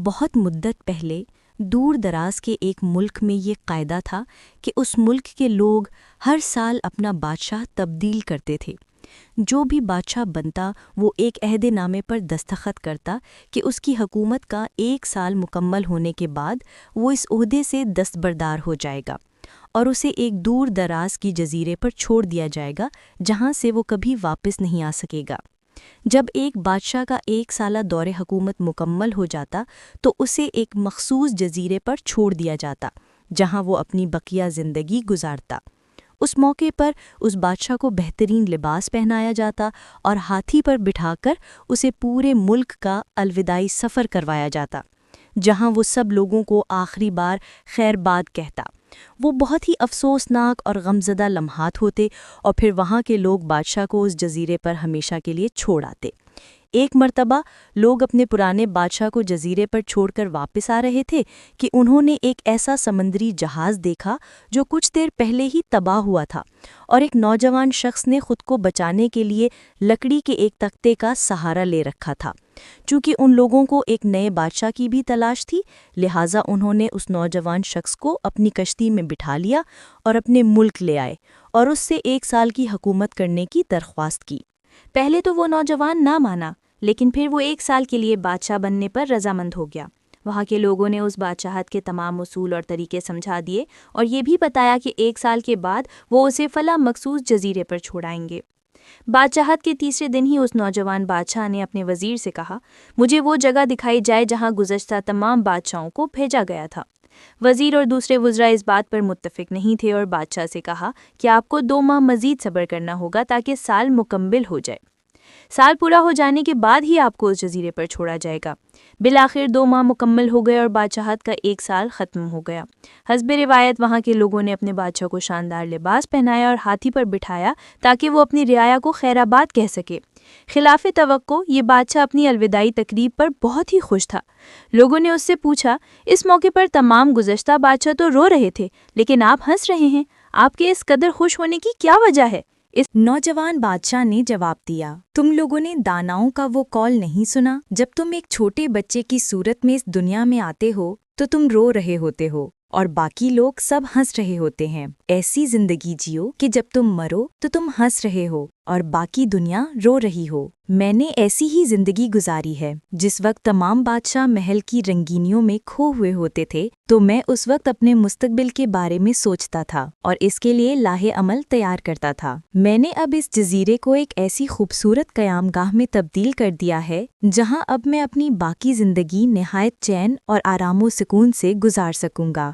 بہت مدت پہلے دور دراز کے ایک ملک میں یہ قاعدہ تھا کہ اس ملک کے لوگ ہر سال اپنا بادشاہ تبدیل کرتے تھے۔ جو بھی بادشاہ بنتا وہ ایک عہد نامے پر دستخط کرتا کہ اس کی حکومت کا 1 سال مکمل ہونے کے بعد وہ اس عہدے سے دستبردار ہو جائے گا اور اسے ایک دور دراز کی جزیرے پر چھوڑ دیا جائے گا جہاں سے وہ کبھی واپس نہیں آ سکے گا۔ جب ایک بادشاہ کا 1 سالہ دور حکومت مکمل ہو جاتا تو اسے ایک مخصوص جزیرے پر چھوڑ دیا جاتا جہاں وہ اپنی بقیہ زندگی گزارتا۔ اس موقع پر اس بادشاہ کو بہترین لباس پہنایا جاتا اور ہاتھی پر بٹھا کر اسے پورے ملک کا الوداعی سفر کروایا جاتا جہاں وہ سب لوگوں کو آخری بار خیر باد کہتا۔ وہ بہت ہی افسوسناک اور غمزدہ لمحات ہوتے اور پھر وہاں کے لوگ بادشاہ کو اس جزیرے پر ہمیشہ کے لیے چھوڑ آتے۔ ایک مرتبہ لوگ اپنے پرانے بادشاہ کو جزیرے پر چھوڑ کر واپس آ رہے تھے کہ انہوں نے ایک ایسا سمندری جہاز دیکھا جو کچھ دیر پہلے ہی تباہ ہوا تھا، اور ایک نوجوان شخص نے خود کو بچانے کے لیے لکڑی کے ایک تختے کا سہارا لے رکھا تھا۔ چونکہ ان لوگوں کو ایک نئے بادشاہ کی بھی تلاش تھی، لہٰذا انہوں نے اس نوجوان شخص کو اپنی کشتی میں بٹھا لیا اور اپنے ملک لے آئے اور اس سے 1 سال کی حکومت کرنے کی درخواست کی۔ پہلے تو وہ نوجوان نہ مانا، لیکن پھر وہ 1 سال کے لیے بادشاہ بننے پر رضامند ہو گیا۔ وہاں کے لوگوں نے اس بادشاہت کے تمام اصول اور طریقے سمجھا دیے اور یہ بھی بتایا کہ 1 سال کے بعد وہ اسے فلاں مخصوص جزیرے پر چھوڑائیں گے۔ بادشاہت کے تیسرے دن ہی اس نوجوان بادشاہ نے اپنے وزیر سے کہا، مجھے وہ جگہ دکھائی جائے جہاں گزشتہ تمام بادشاہوں کو بھیجا گیا تھا۔ وزیر اور دوسرے وزراء اس بات پر متفق نہیں تھے اور بادشاہ سے کہا کہ آپ کو 2 ماہ مزید صبر کرنا ہوگا تاکہ سال مکمل ہو جائے۔ سال پورا ہو جانے کے بعد ہی آپ کو اس جزیرے پر چھوڑا جائے گا۔ بالآخر 2 ماہ مکمل ہو گئے اور بادشاہت کا 1 سال ختم ہو گیا۔ حسب روایت وہاں کے لوگوں نے اپنے بادشاہ کو شاندار لباس پہنایا اور ہاتھی پر بٹھایا تاکہ وہ اپنی رعایا کو خیر آباد کہہ سکے۔ خلاف توقع یہ بادشاہ اپنی الوداعی تقریب پر بہت ہی خوش تھا۔ لوگوں نے اس سے پوچھا، اس موقع پر تمام گزشتہ بادشاہ تو رو رہے تھے لیکن آپ ہنس رہے ہیں، آپ کے اس قدر خوش ہونے کی کیا وجہ ہے؟ اس نوجوان بادشاہ نے جواب دیا، تم لوگوں نے داناؤں کا وہ قول نہیں سنا، جب تم ایک چھوٹے بچے کی صورت میں اس دنیا میں آتے ہو تو تم رو رہے ہوتے ہو اور باقی لوگ سب ہنس رہے ہوتے ہیں۔ ایسی زندگی جیو کہ جب تم مرو تو تم ہنس رہے ہو اور باقی دنیا رو رہی ہو۔ میں نے ایسی ہی زندگی گزاری ہے۔ جس وقت تمام بادشاہ محل کی رنگینیوں میں کھو ہوئے ہوتے تھے تو میں اس وقت اپنے مستقبل کے بارے میں سوچتا تھا اور اس کے لیے لاہ عمل تیار کرتا تھا۔ میں نے اب اس جزیرے کو ایک ایسی خوبصورت قیام گاہ میں تبدیل کر دیا ہے جہاں اب میں اپنی باقی زندگی نہایت چین اور آرام و سکون سے گزار سکوں گا۔